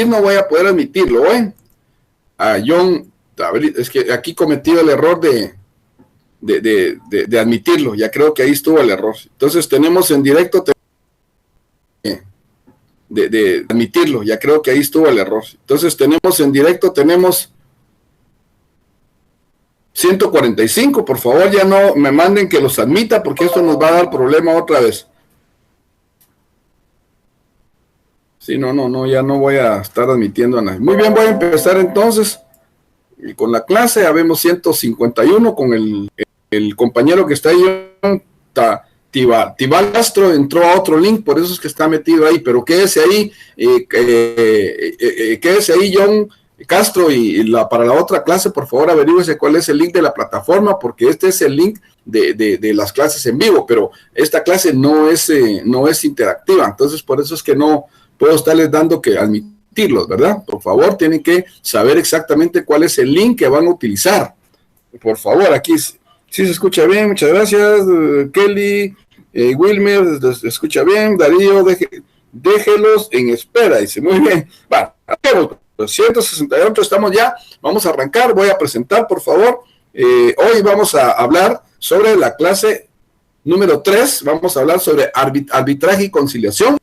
no voy a poder admitirlo, ¿ven? A John, es que aquí cometí el error de admitirlo, ya creo que ahí estuvo el error. Entonces tenemos en directo de admitirlo, ya creo que ahí estuvo el error. Entonces tenemos en directo, tenemos 145, por favor ya no me manden que los admita porque esto nos va a dar problema otra vez. Sí, no, ya no voy a estar admitiendo a nadie. Muy bien, voy a empezar entonces con la clase. Habemos 151 con el compañero que está ahí, Tibal Castro, entró a otro link, por eso es que está metido ahí, pero quédese ahí, John Castro, para la otra clase, por favor, averígüese cuál es el link de la plataforma, porque este es el link de las clases en vivo, pero esta clase no es interactiva, entonces por eso es que no puedo estarles dando que admitirlos, ¿verdad? Por favor, tienen que saber exactamente cuál es el link que van a utilizar. Por favor, aquí sí se escucha bien, muchas gracias. Kelly, Wilmer, se escucha bien. Darío, déjelos en espera, dice, muy bien. Va, 168 estamos ya, vamos a arrancar, voy a presentar, por favor. Hoy vamos a hablar sobre la clase número 3, vamos a hablar sobre arbitraje y conciliación.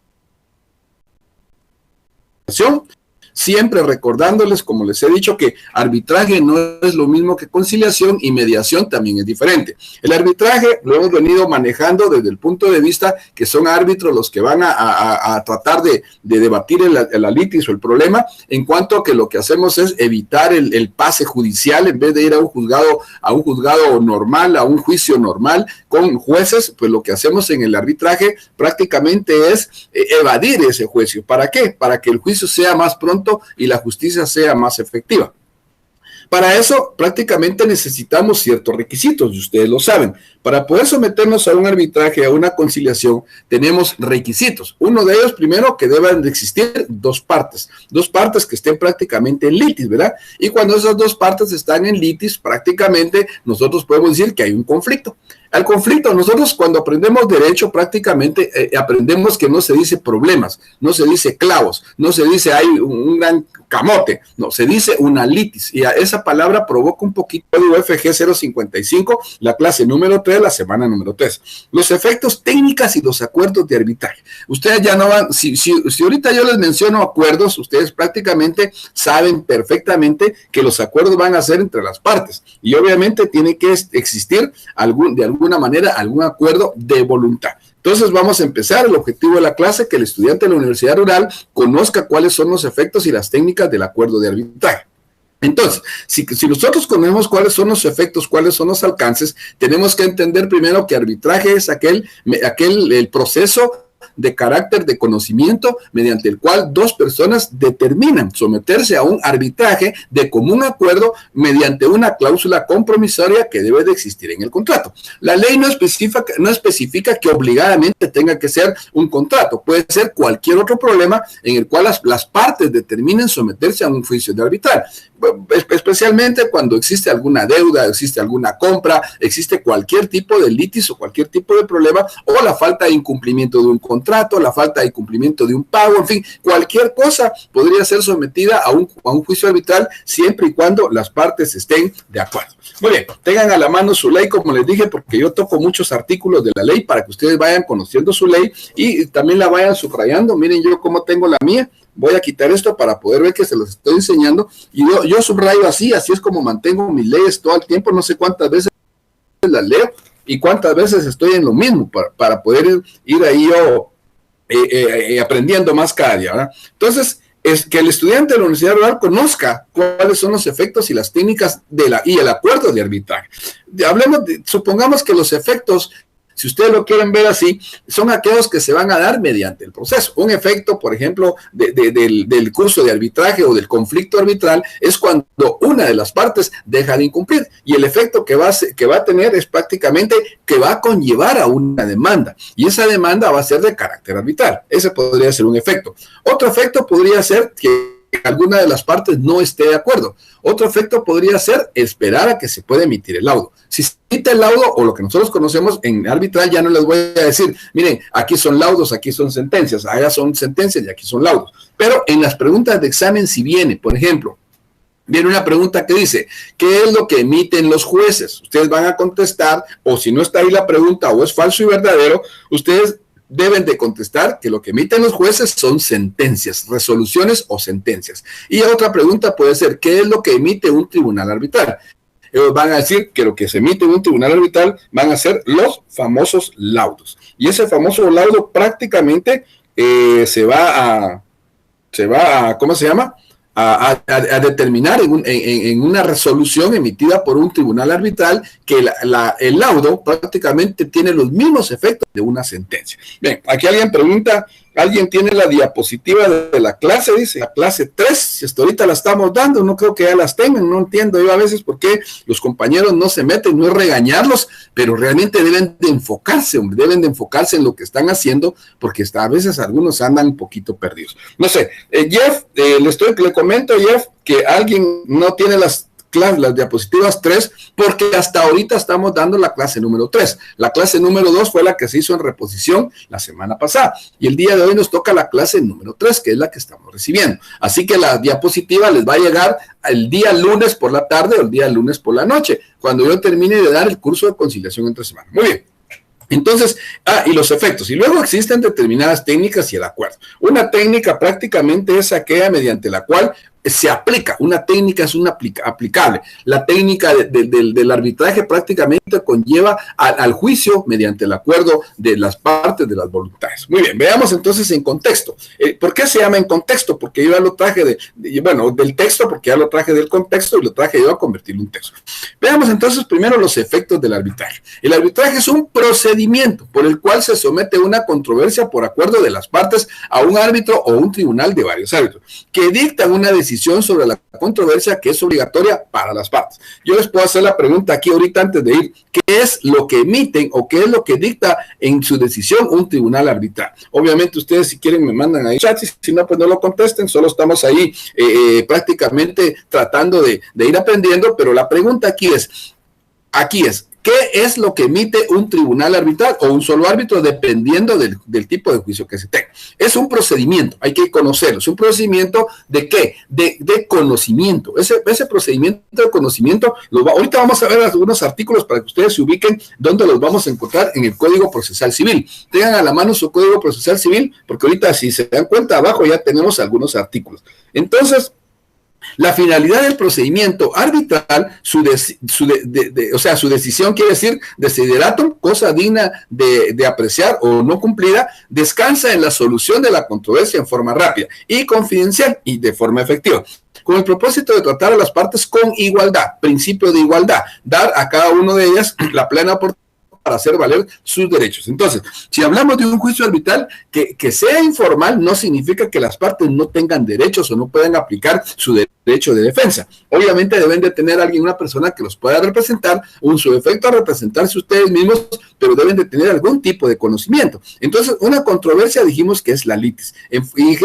Siempre recordándoles, como les he dicho, que arbitraje no es lo mismo que conciliación y mediación también es diferente. El arbitraje lo hemos venido manejando desde el punto de vista que son árbitros los que van a tratar de debatir la litis o el problema, en cuanto a que lo que hacemos es evitar el pase judicial en vez de ir a un juzgado normal, a un juicio normal con jueces. Pues lo que hacemos en el arbitraje prácticamente es evadir ese juicio. ¿Para qué? Para que el juicio sea más pronto y la justicia sea más efectiva. Para eso prácticamente necesitamos ciertos requisitos, y ustedes lo saben. Para poder someternos a un arbitraje, a una conciliación, tenemos requisitos. Uno de ellos, primero, que deben de existir dos partes que estén prácticamente en litis, ¿verdad? Y cuando esas dos partes están en litis, prácticamente nosotros podemos decir que hay un conflicto. Al conflicto, nosotros cuando aprendemos derecho, prácticamente aprendemos que no se dice problemas, no se dice clavos, no se dice hay un gran camote, no, se dice una litis. Y esa palabra provoca un poquito de UFG 055, la clase número 3, la semana número 3. Los efectos, técnicas y los acuerdos de arbitraje. Ustedes ya no van, si ahorita yo les menciono acuerdos, ustedes prácticamente saben perfectamente que los acuerdos van a ser entre las partes. Y obviamente tiene que existir de alguna manera algún acuerdo de voluntad. Entonces vamos a empezar. El objetivo de la clase, que el estudiante de la Universidad Rural conozca cuáles son los efectos y las técnicas del acuerdo de arbitraje. Entonces, si nosotros conocemos cuáles son los efectos, cuáles son los alcances, tenemos que entender primero que arbitraje es el proceso de carácter de conocimiento mediante el cual dos personas determinan someterse a un arbitraje de común acuerdo mediante una cláusula compromisoria que debe de existir en el contrato. La ley no especifica que obligadamente tenga que ser un contrato, puede ser cualquier otro problema en el cual las partes determinen someterse a un juicio de arbitraje, especialmente cuando existe alguna deuda, existe alguna compra, existe cualquier tipo de litis o cualquier tipo de problema, o la falta de incumplimiento de un contrato, la falta de cumplimiento de un pago, en fin, cualquier cosa podría ser sometida a un juicio arbitral siempre y cuando las partes estén de acuerdo. Muy bien, tengan a la mano su ley, como les dije, porque yo toco muchos artículos de la ley para que ustedes vayan conociendo su ley y también la vayan subrayando. Miren yo cómo tengo la mía. Voy a quitar esto para poder ver que se los estoy enseñando. Y yo subrayo así es como mantengo mis leyes todo el tiempo. No sé cuántas veces las leo y cuántas veces estoy en lo mismo para poder ir ahí yo aprendiendo más cada día, ¿verdad? Entonces, es que el estudiante de la Universidad Rural conozca cuáles son los efectos y las técnicas y el acuerdo de arbitraje. Supongamos que los efectos, si ustedes lo quieren ver así, son aquellos que se van a dar mediante el proceso. Un efecto, por ejemplo, del curso de arbitraje o del conflicto arbitral es cuando una de las partes deja de incumplir. Y el efecto que va a tener es prácticamente que va a conllevar a una demanda. Y esa demanda va a ser de carácter arbitral. Ese podría ser un efecto. Otro efecto podría ser que alguna de las partes no esté de acuerdo. Otro efecto podría ser esperar a que se pueda emitir el laudo. Si se emite el laudo, o lo que nosotros conocemos en arbitral, ya no les voy a decir, miren, aquí son laudos, aquí son sentencias, allá son sentencias y aquí son laudos. Pero en las preguntas de examen, si viene, por ejemplo, viene una pregunta que dice, ¿qué es lo que emiten los jueces? Ustedes van a contestar, o si no está ahí la pregunta, o es falso y verdadero, ustedes deben de contestar que lo que emiten los jueces son sentencias, resoluciones o sentencias. Y otra pregunta puede ser, ¿qué es lo que emite un tribunal arbitral? Ellos van a decir que lo que se emite en un tribunal arbitral van a ser los famosos laudos. Y ese famoso laudo prácticamente se va a, ¿cómo se llama? A determinar en una resolución emitida por un tribunal arbitral que el laudo prácticamente tiene los mismos efectos de una sentencia. Bien, aquí alguien pregunta, alguien tiene la diapositiva de la clase, dice, la clase 3, si hasta ahorita la estamos dando, no creo que ya las tengan, no entiendo yo a veces por qué los compañeros no se meten, no es regañarlos, pero realmente deben de enfocarse, hombre, deben de enfocarse en lo que están haciendo, porque a veces algunos andan un poquito perdidos. No sé, Jeff, le comento, Jeff, que alguien no tiene las diapositivas 3, porque hasta ahorita estamos dando la clase número 3. La clase número 2 fue la que se hizo en reposición la semana pasada, y el día de hoy nos toca la clase número 3, que es la que estamos recibiendo. Así que la diapositiva les va a llegar el día lunes por la tarde o el día lunes por la noche, cuando yo termine de dar el curso de conciliación entre semana. Muy bien. Entonces, y los efectos. Y luego existen determinadas técnicas y el acuerdo. Una técnica prácticamente es aquella mediante la cual se aplica. Una técnica es aplicable. La técnica del arbitraje prácticamente conlleva al juicio mediante el acuerdo de las partes de las voluntades. Muy bien, veamos entonces en contexto. ¿Por qué se llama en contexto? Porque yo ya lo traje del texto, porque ya lo traje del contexto y lo traje yo a convertirlo en texto. Veamos entonces primero los efectos del arbitraje. El arbitraje es un procedimiento por el cual se somete una controversia por acuerdo de las partes a un árbitro o un tribunal de varios árbitros, que dictan una decisión sobre la controversia que es obligatoria para las partes. Yo les puedo hacer la pregunta aquí ahorita antes de ir, ¿qué es lo que emiten o qué es lo que dicta en su decisión un tribunal arbitral? Obviamente ustedes si quieren me mandan ahí chat, si no pues no lo contesten, solo estamos ahí prácticamente tratando de ir aprendiendo, pero la pregunta aquí es, ¿qué es lo que emite un tribunal arbitral o un solo árbitro dependiendo del tipo de juicio que se tenga? Es un procedimiento, hay que conocerlo. Es un procedimiento ¿de qué? De conocimiento. Ese procedimiento de conocimiento, ahorita vamos a ver algunos artículos para que ustedes se ubiquen dónde los vamos a encontrar en el Código Procesal Civil. Tengan a la mano su Código Procesal Civil, porque ahorita si se dan cuenta abajo ya tenemos algunos artículos. Entonces, la finalidad del procedimiento arbitral, su decisión quiere decir desideratum, cosa digna de apreciar o no cumplida, descansa en la solución de la controversia en forma rápida y confidencial y de forma efectiva, con el propósito de tratar a las partes con igualdad, principio de igualdad, dar a cada una de ellas la plena oportunidad para hacer valer sus derechos. Entonces, si hablamos de un juicio arbitral que sea informal, no significa que las partes no tengan derechos o no puedan aplicar su derecho de defensa. Obviamente deben de tener una persona que los pueda representar, su efecto a representarse ustedes mismos, pero deben de tener algún tipo de conocimiento. Entonces, una controversia dijimos que es la litis. Y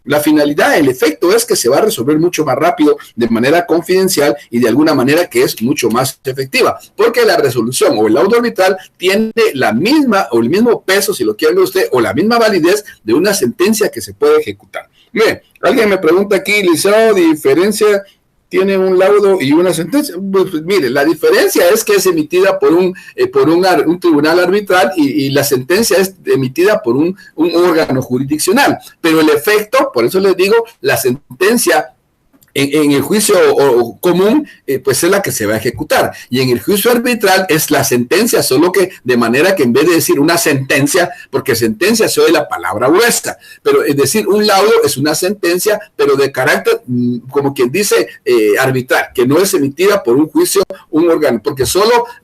la finalidad, el efecto es que se va a resolver mucho más rápido, de manera confidencial y de alguna manera que es mucho más efectiva, porque la resolución o el laudo arbitral tiene la misma o el mismo peso, si lo quiere ver usted, o la misma validez de una sentencia que se puede ejecutar. Bien, alguien me pregunta aquí, licenciado, ¿diferencia tiene un laudo y una sentencia? Pues, mire, la diferencia es que es emitida por un tribunal arbitral y la sentencia es emitida por un órgano jurisdiccional, pero el efecto, por eso les digo, la sentencia en el juicio común, pues es la que se va a ejecutar. Y en el juicio arbitral es la sentencia, solo que de manera que en vez de decir una sentencia, porque sentencia se oye la palabra gruesa, pero es decir, un laudo es una sentencia, pero de carácter, como quien dice, arbitral, que no es emitida por un juicio, un órgano, porque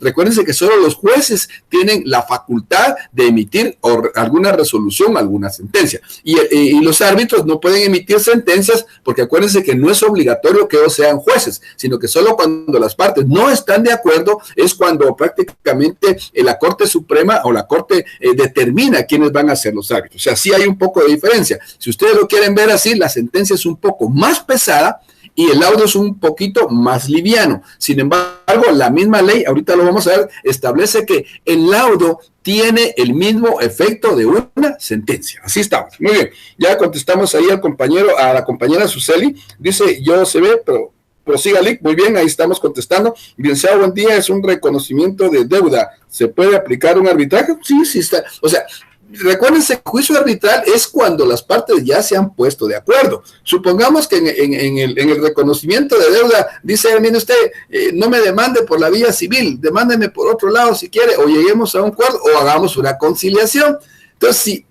recuérdense que solo los jueces tienen la facultad de emitir alguna resolución, alguna sentencia. Y los árbitros no pueden emitir sentencias, porque acuérdense que no es obligatorio obligatorio que ellos sean jueces, sino que solo cuando las partes no están de acuerdo es cuando prácticamente la Corte Suprema o la Corte determina quiénes van a ser los árbitros. O sea, sí hay un poco de diferencia. Si ustedes lo quieren ver así, la sentencia es un poco más pesada y el laudo es un poquito más liviano. Sin embargo, la misma ley, ahorita lo vamos a ver, establece que el laudo tiene el mismo efecto de una sentencia. Así estamos. Muy bien. Ya contestamos ahí al compañero, a la compañera Suseli. Dice, yo se ve, pero prosiga, Lick. Muy bien, ahí estamos contestando. Licenciado, buen día. Es un reconocimiento de deuda. ¿Se puede aplicar un arbitraje? Sí, sí está. O sea, recuérdense, el juicio arbitral es cuando las partes ya se han puesto de acuerdo. Supongamos que en el reconocimiento de deuda dice, mire usted, no me demande por la vía civil, demándeme por otro lado si quiere, o lleguemos a un acuerdo, o hagamos una conciliación. Entonces, sí,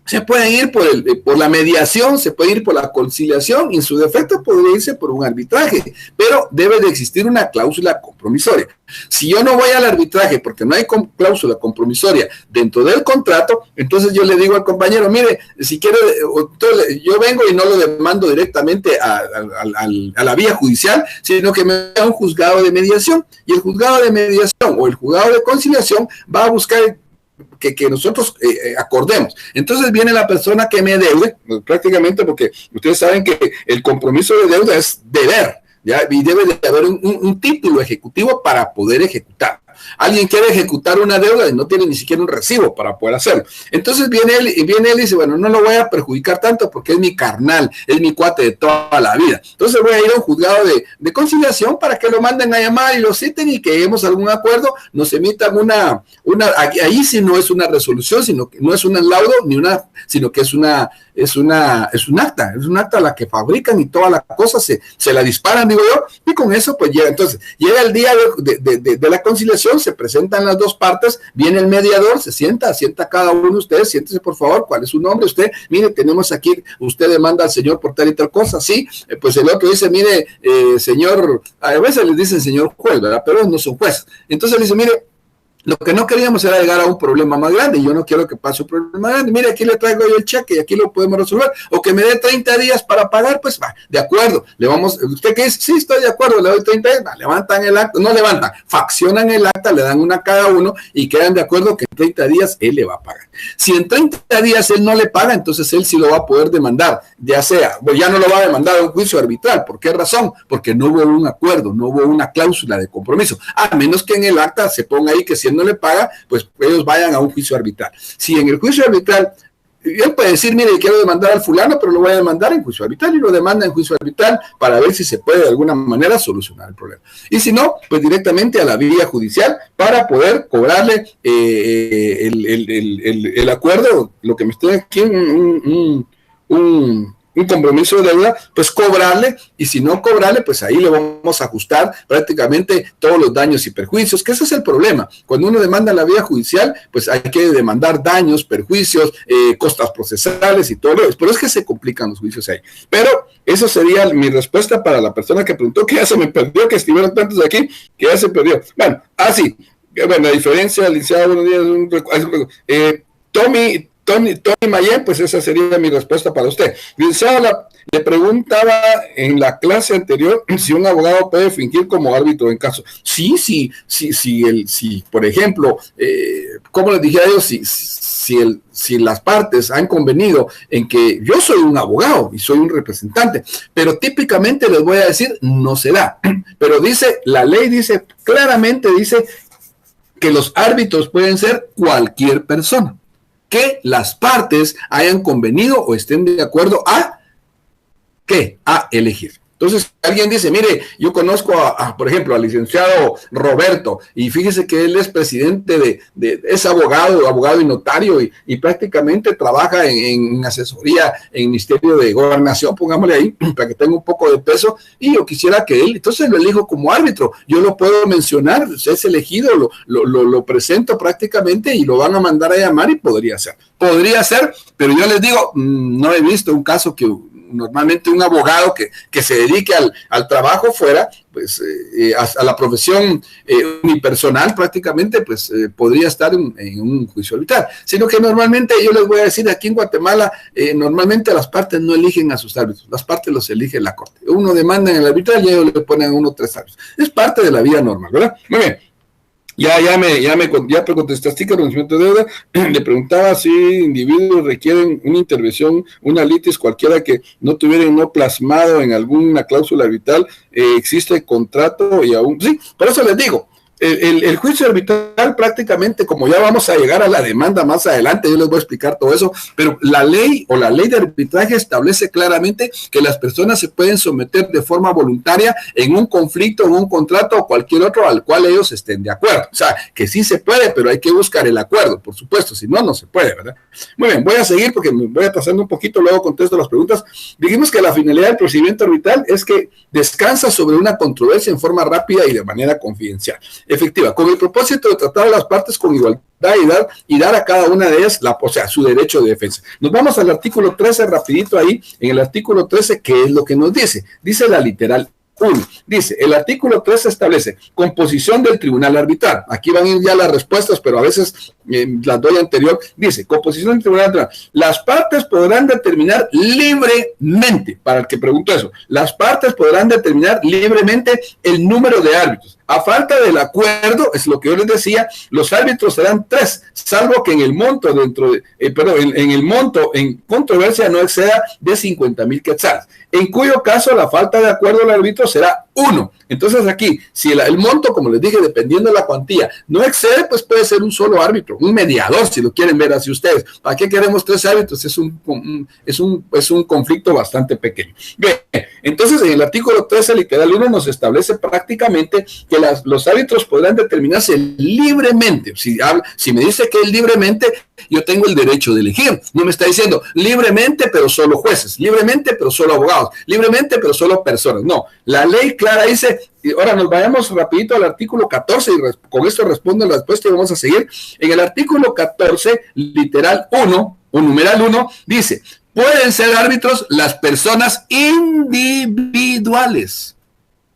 se pueden ir por la mediación, se puede ir por la conciliación, y en su defecto podría irse por un arbitraje, pero debe de existir una cláusula compromisoria. Si yo no voy al arbitraje porque no hay cláusula compromisoria dentro del contrato, entonces yo le digo al compañero, mire, si quiere, yo vengo y no lo demando directamente a la vía judicial, sino que me da un juzgado de mediación, y el juzgado de mediación o el juzgado de conciliación va a buscar que nosotros acordemos. Entonces viene la persona que me deude, prácticamente, porque ustedes saben que el compromiso de deuda es deber, ¿ya? Y debe de haber un título ejecutivo para poder ejecutar. Alguien quiere ejecutar una deuda y no tiene ni siquiera un recibo para poder hacerlo. Entonces viene él y dice, bueno, no lo voy a perjudicar tanto porque es mi carnal, es mi cuate de toda la vida. Entonces voy a ir a un juzgado de conciliación para que lo manden a llamar y lo citen y que lleguemos a algún acuerdo, nos emitan ahí sí no es una resolución, sino que no es un laudo ni sino que es un acta la que fabrican y toda la cosa se la disparan, digo yo, y con eso pues llega. Entonces llega el día de la conciliación, se presentan las dos partes, viene el mediador, se sienta cada uno de ustedes, siéntese por favor, ¿cuál es su nombre? Usted, mire, tenemos aquí, usted demanda al señor por tal y tal cosa, sí, pues el otro dice, mire, señor, a veces les dicen señor juez, ¿verdad? Pero no son jueces. Entonces le dice, mire, lo que no queríamos era llegar a un problema más grande, y yo no quiero que pase un problema más grande. Mire, aquí le traigo yo el cheque y aquí lo podemos resolver, o que me dé 30 días para pagar, pues va, de acuerdo, ¿usted qué dice? Sí, estoy de acuerdo, le doy 30 días, levantan el acta, no levantan, faccionan el acta, le dan una a cada uno y quedan de acuerdo que en 30 días él le va a pagar. Si en 30 días él no le paga, entonces él sí lo va a poder demandar, ya sea, pues ya no lo va a demandar a un juicio arbitral. ¿Por qué razón? Porque no hubo un acuerdo, no hubo una cláusula de compromiso, a menos que en el acta se ponga ahí que si él no le paga, pues ellos vayan a un juicio arbitral. Si en el juicio arbitral él puede decir, mire, quiero demandar al fulano, pero lo voy a demandar en juicio arbitral, y lo demanda en juicio arbitral para ver si se puede de alguna manera solucionar el problema. Y si no, pues directamente a la vía judicial para poder cobrarle el acuerdo, lo que me estoy aquí, un compromiso de deuda, pues cobrarle, y si no cobrarle, pues ahí le vamos a ajustar prácticamente todos los daños y perjuicios, que ese es el problema. Cuando uno demanda la vía judicial, pues hay que demandar daños, perjuicios, costas procesales y todo lo demás. Por eso es que se complican los juicios ahí. Pero eso sería mi respuesta para la persona que preguntó, que ya se me perdió, que estuvieron tantos aquí, que ya se perdió. Bueno, bueno, la diferencia, licenciado, buenos días, Tony Mayen, pues esa sería mi respuesta para usted. Licenciado, le preguntaba en la clase anterior si un abogado puede fingir como árbitro en caso. Sí, por ejemplo, como les dije a ellos, si las partes han convenido en que yo soy un abogado y soy un representante, pero típicamente les voy a decir, no se da. Pero la ley dice, claramente dice que los árbitros pueden ser cualquier persona que las partes hayan convenido o estén de acuerdo a elegir. Entonces, alguien dice, mire, yo conozco por ejemplo, al licenciado Roberto, y fíjese que él es presidente es abogado y notario, y prácticamente trabaja en asesoría en el Ministerio de Gobernación, pongámosle ahí, para que tenga un poco de peso, y yo quisiera que él, entonces lo elijo como árbitro, yo lo puedo mencionar, es elegido, lo presento prácticamente, y lo van a mandar a llamar, y podría ser, pero yo les digo, no he visto un caso que normalmente un abogado que se dedique al trabajo fuera, pues a la profesión unipersonal prácticamente, pues podría estar en un juicio arbitral, sino que normalmente yo les voy a decir, aquí en Guatemala normalmente las partes no eligen a sus árbitros, las partes los elige la corte, uno demanda en el arbitral y ellos le ponen a uno 3 árbitros, es parte de la vida normal, ¿verdad? Muy bien. Ya contestaste que el reconocimiento de deuda. Le preguntaba si individuos requieren una intervención, una litis cualquiera que no tuvieran no plasmado en alguna cláusula arbitral, existe contrato y aún, sí, por eso les digo, el juicio arbitral prácticamente, como ya vamos a llegar a la demanda más adelante, yo les voy a explicar todo eso, pero la ley de arbitraje establece claramente que las personas se pueden someter de forma voluntaria en un conflicto, en un contrato o cualquier otro al cual ellos estén de acuerdo. O sea, que sí se puede, pero hay que buscar el acuerdo, por supuesto, si no, no se puede, ¿verdad? Muy bien, voy a seguir porque me voy atrasando un poquito, luego contesto las preguntas. Dijimos que la finalidad del procedimiento arbitral es que descansa sobre una controversia en forma rápida y de manera confidencial, efectiva, con el propósito de tratar a las partes con igualdad y dar a cada una de ellas su derecho de defensa. Nos vamos al artículo 13 rapidito ahí, en el artículo 13, ¿qué es lo que nos dice? Dice la literal 1. Dice, el artículo 13 establece composición del tribunal arbitral. Aquí van a ir ya las respuestas, pero a veces las doy anterior. Dice, composición del tribunal arbitral. Las partes podrán determinar libremente, para el que preguntó eso, las partes podrán determinar libremente el número de árbitros. A falta del acuerdo, es lo que yo les decía, los árbitros serán 3, salvo que en el monto en el monto en controversia no exceda de 50,000 quetzales, en cuyo caso la falta de acuerdo del árbitro será 1. Entonces aquí, si el monto, como les dije, dependiendo de la cuantía, no excede, pues puede ser un solo árbitro, un mediador, si lo quieren ver así ustedes. ¿Para qué queremos 3 árbitros? Es un conflicto bastante pequeño. Bien, entonces en el artículo 13, literal 1, nos establece prácticamente que los árbitros podrán determinarse libremente. Si me dice que es libremente, yo tengo el derecho de elegir. No me está diciendo libremente, pero solo jueces, libremente, pero solo abogados, libremente, pero solo personas. No, la ley clara dice, y ahora nos vayamos rapidito al artículo 14 y con esto respondo la respuesta y vamos a seguir. En el artículo 14, literal 1, o numeral 1, dice, pueden ser árbitros las personas individuales,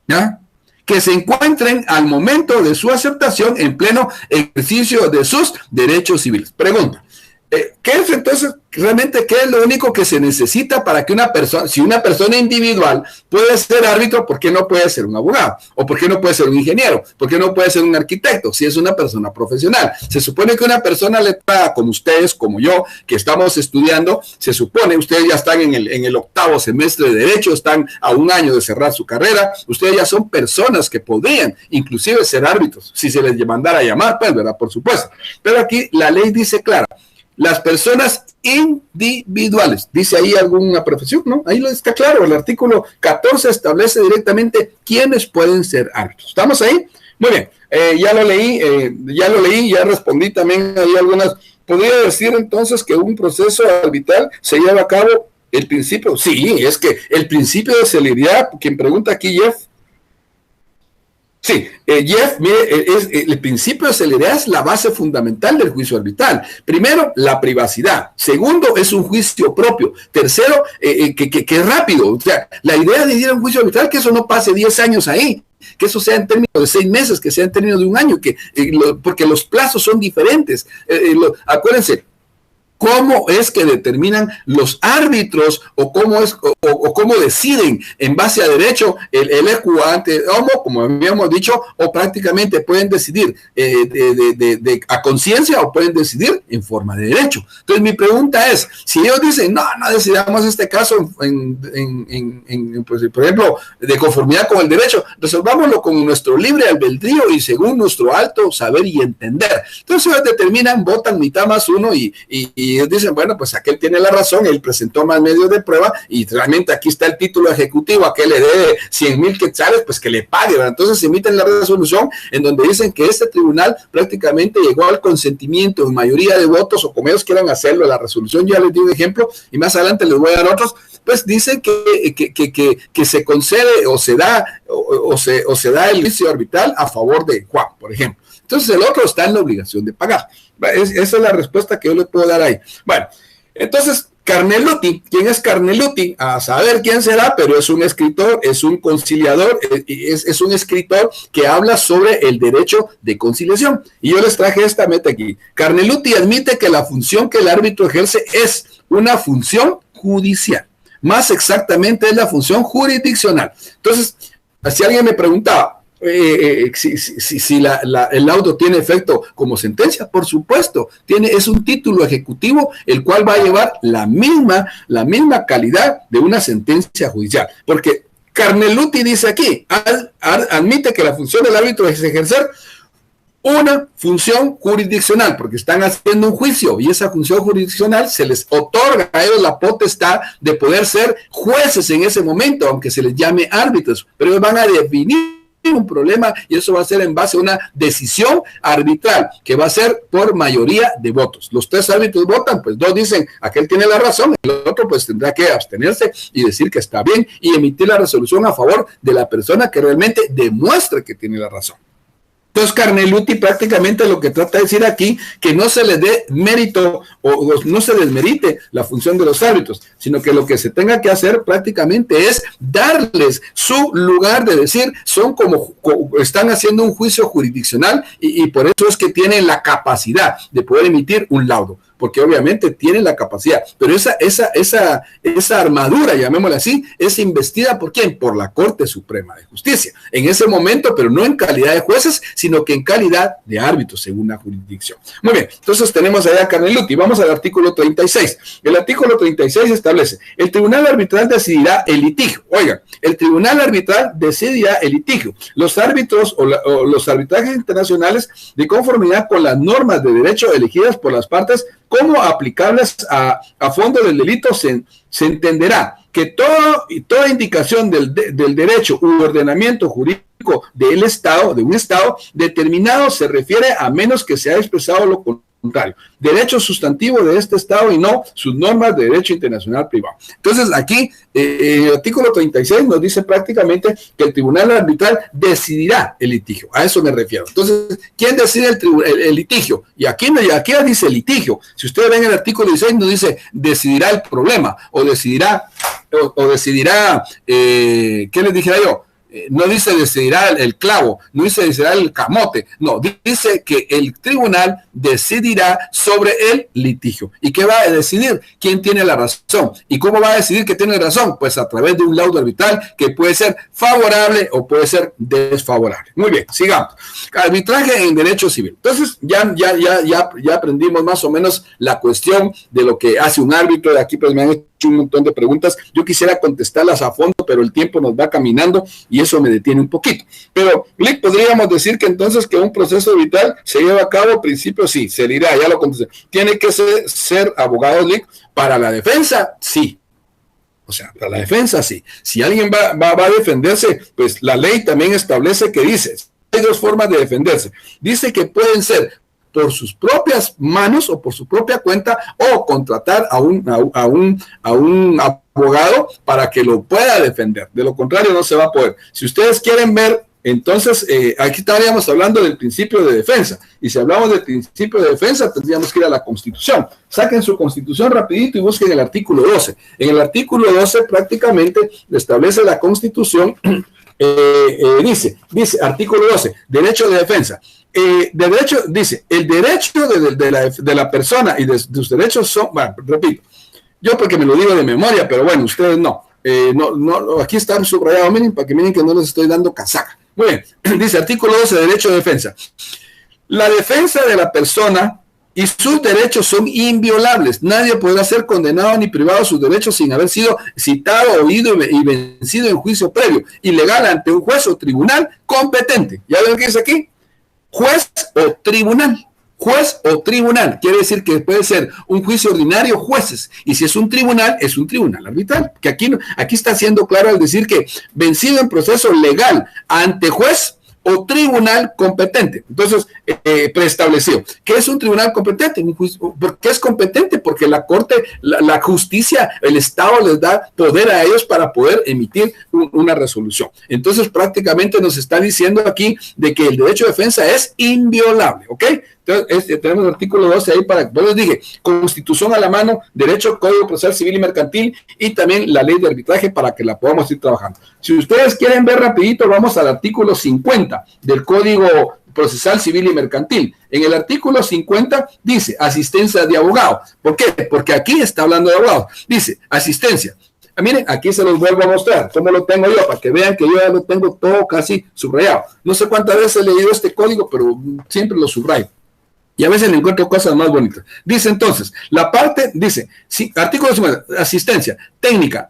¿ya?, que se encuentren al momento de su aceptación en pleno ejercicio de sus derechos civiles. Pregunta, ¿qué es entonces realmente qué es lo único que se necesita para que una persona, si una persona individual puede ser árbitro, ¿por qué no puede ser un abogado? ¿O por qué no puede ser un ingeniero? ¿Por qué no puede ser un arquitecto? Si es una persona profesional. Se supone que una persona letrada como ustedes, como yo, que estamos estudiando, se supone, ustedes ya están en el 8º semestre de Derecho, están a 1 año de cerrar su carrera, ustedes ya son personas que podrían inclusive ser árbitros, si se les mandara a llamar, pues, ¿verdad? Por supuesto. Pero aquí la ley dice clara, las personas individuales, dice ahí alguna profesión, ¿no? Ahí está claro, el artículo 14 establece directamente quiénes pueden ser árbitros. ¿Estamos ahí? Muy bien, ya lo leí, ya respondí también ahí algunas. ¿Podría decir entonces que un proceso arbitral se lleva a cabo el principio? Sí, es que el principio de celeridad, quien pregunta aquí, Jeff. Sí, Jeff, mire, el principio de celeridad es la base fundamental del juicio arbitral. Primero, la privacidad. Segundo, es un juicio propio. Tercero, que es rápido. O sea, la idea de ir a un juicio arbitral, que eso no pase 10 años ahí, que eso sea en términos de 6 meses, que sea en términos de 1 año, porque los plazos son diferentes. Acuérdense, ¿cómo es que determinan los árbitros o cómo deciden en base a derecho el ecuante como habíamos dicho, o prácticamente pueden decidir a conciencia o pueden decidir en forma de derecho? Entonces mi pregunta es, si ellos dicen, no decidamos este caso pues, por ejemplo, de conformidad con el derecho, resolvámoslo con nuestro libre albedrío y según nuestro alto saber y entender. Entonces ellos determinan, votan mitad más 1 y ellos dicen, bueno, pues aquel tiene la razón, él presentó más medios de prueba y realmente aquí está el título ejecutivo, aquel le debe 100,000 quetzales, pues que le pague, ¿verdad? Entonces se emiten la resolución en donde dicen que este tribunal prácticamente llegó al consentimiento en mayoría de votos, o como ellos quieran hacerlo, la resolución, ya les di un ejemplo y más adelante les voy a dar otros, pues dicen que se concede o se da el juicio arbitral a favor de Juan, por ejemplo. Entonces el otro está en la obligación de pagar. Esa es la respuesta que yo le puedo dar ahí. Bueno, entonces Carneluti, ¿quién es Carneluti? A saber quién será, pero es un escritor, es un conciliador, es un escritor que habla sobre el derecho de conciliación. Y yo les traje esta meta aquí. Carneluti admite que la función que el árbitro ejerce es una función judicial. Más exactamente es la función jurisdiccional. Entonces, si alguien me preguntaba, si el laudo tiene efecto como sentencia, por supuesto, es un título ejecutivo el cual va a llevar la misma calidad de una sentencia judicial, porque Carneluti dice aquí, admite que la función del árbitro es ejercer una función jurisdiccional, porque están haciendo un juicio y esa función jurisdiccional se les otorga a ellos la potestad de poder ser jueces en ese momento, aunque se les llame árbitros, pero ellos van a definir un problema y eso va a ser en base a una decisión arbitral que va a ser por mayoría de votos. Los 3 árbitros votan, pues 2 dicen aquel tiene la razón, el otro pues tendrá que abstenerse y decir que está bien y emitir la resolución a favor de la persona que realmente demuestre que tiene la razón. Entonces Carneluti prácticamente lo que trata de decir aquí, que no se le dé mérito o no se desmerite la función de los árbitros, sino que lo que se tenga que hacer prácticamente es darles su lugar de decir, son como están haciendo un juicio jurisdiccional y por eso es que tienen la capacidad de poder emitir un laudo, porque obviamente tienen la capacidad, pero esa armadura, llamémosla así, es investida ¿por quién? Por la Corte Suprema de Justicia, en ese momento, pero no en calidad de jueces, sino que en calidad de árbitros según la jurisdicción. Muy bien, entonces tenemos allá a Carneluti. Vamos al artículo 36. El artículo 36 establece, el tribunal arbitral decidirá el litigio. Oigan, el tribunal arbitral decidirá el litigio. Los árbitros o los arbitrajes internacionales de conformidad con las normas de derecho elegidas por las partes como aplicables a fondo del delito se entenderá que toda indicación del derecho u ordenamiento jurídico del Estado, de un Estado determinado, se refiere a menos que se haya expresado lo contrario. Derecho sustantivo de este Estado y no sus normas de derecho internacional privado. Entonces, aquí, el artículo 36 nos dice prácticamente que el tribunal arbitral decidirá el litigio. A eso me refiero. Entonces, ¿quién decide el litigio? Y aquí dice litigio. Si ustedes ven el artículo 16, nos dice decidirá el problema o decidirá, ¿qué les dijera yo? No dice decidirá el clavo, no dice decidirá el camote, no, dice que el tribunal decidirá sobre el litigio. ¿Y qué va a decidir? ¿Quién tiene la razón? ¿Y cómo va a decidir que tiene razón? Pues a través de un laudo arbitral que puede ser favorable o puede ser desfavorable. Muy bien, sigamos. Arbitraje en derecho civil. Entonces, ya aprendimos más o menos la cuestión de lo que hace un árbitro. De aquí pues me han hecho un montón de preguntas. Yo quisiera contestarlas a fondo, pero el tiempo nos va caminando y eso me detiene un poquito. Pero, Lick, podríamos decir que entonces que un proceso arbitral se lleva a cabo, al principio sí, se dirá, ya lo contesté. ¿Tiene que ser abogado, Lick? Para la defensa, sí. O sea, para la defensa, sí. Si alguien va a defenderse, pues la ley también establece que dice, hay 2 formas de defenderse. Dice que pueden ser por sus propias manos o por su propia cuenta o contratar a un abogado para que lo pueda defender. De lo contrario no se va a poder. Si ustedes quieren ver, entonces aquí estaríamos hablando del principio de defensa. Y si hablamos del principio de defensa, tendríamos que ir a la Constitución. Saquen su Constitución rapidito y busquen el artículo 12. En el artículo 12 prácticamente establece la Constitución, dice, artículo 12, derecho de defensa. Dice, el derecho de la persona y de sus derechos son, bueno, repito, yo porque me lo digo de memoria, pero bueno, ustedes no. Aquí está subrayado, miren, para que miren que no les estoy dando casaca. Muy bien, dice artículo 12, derecho de defensa. La defensa de la persona y sus derechos son inviolables. Nadie podrá ser condenado ni privado de sus derechos sin haber sido citado, oído y vencido en juicio previo, ilegal ante un juez o tribunal competente. ¿Ya ven qué dice aquí? Juez o tribunal. Juez o tribunal. Quiere decir que puede ser un juicio ordinario, jueces. Y si es un tribunal arbitral. Que aquí está siendo claro al decir que vencido en proceso legal ante juez o tribunal competente. Entonces, preestablecido. ¿Qué es un tribunal competente? ¿Por qué es competente? Porque la Corte, la justicia, el Estado les da poder a ellos para poder emitir una resolución. Entonces, prácticamente nos está diciendo aquí de que el derecho de defensa es inviolable, ¿ok? Entonces, tenemos el artículo 12 ahí para, yo les dije, Constitución a la mano, Derecho, Código Procesal Civil y Mercantil, y también la ley de arbitraje para que la podamos ir trabajando. Si ustedes quieren ver rapidito, vamos al artículo 50 del Código Procesal Civil y Mercantil. En el artículo 50 dice asistencia de abogado. ¿Por qué? Porque aquí está hablando de abogado. Dice asistencia. Miren, aquí se los vuelvo a mostrar cómo lo tengo yo, para que vean que yo ya lo tengo todo casi subrayado. No sé cuántas veces he leído este código, pero siempre lo subrayo. Y a veces le encuentro cosas más bonitas. Dice entonces, la parte, dice, sí, artículo 50, asistencia técnica.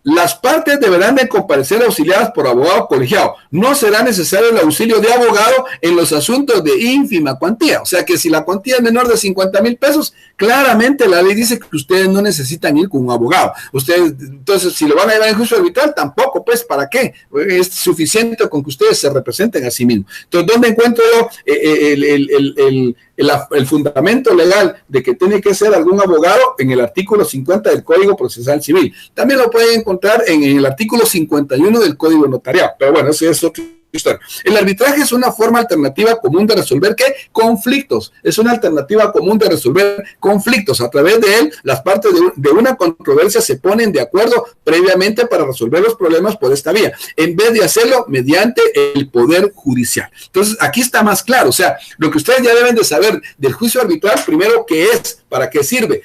Las partes deberán de comparecer auxiliadas por abogado colegiado. No será necesario el auxilio de abogado en los asuntos de ínfima cuantía. O sea que si la cuantía es menor de 50,000 pesos, claramente la ley dice que ustedes no necesitan ir con un abogado. Ustedes, entonces, si lo van a llevar en juicio arbitral, tampoco, pues, ¿para qué? Es suficiente con que ustedes se representen a sí mismos. Entonces, ¿dónde encuentro yo el fundamento legal de que tiene que ser algún abogado? En el artículo 50 del Código Procesal Civil. También lo pueden encontrar en el artículo 51 del Código Notariado. Pero bueno, ese es otro historia. El arbitraje es una forma alternativa común de resolver ¿qué? Conflictos. Es una alternativa común de resolver conflictos. A través de él, las partes de una controversia se ponen de acuerdo previamente para resolver los problemas por esta vía, en vez de hacerlo mediante el Poder Judicial. Entonces, aquí está más claro. O sea, lo que ustedes ya deben de saber del juicio arbitral, primero, ¿qué es? ¿Para qué sirve?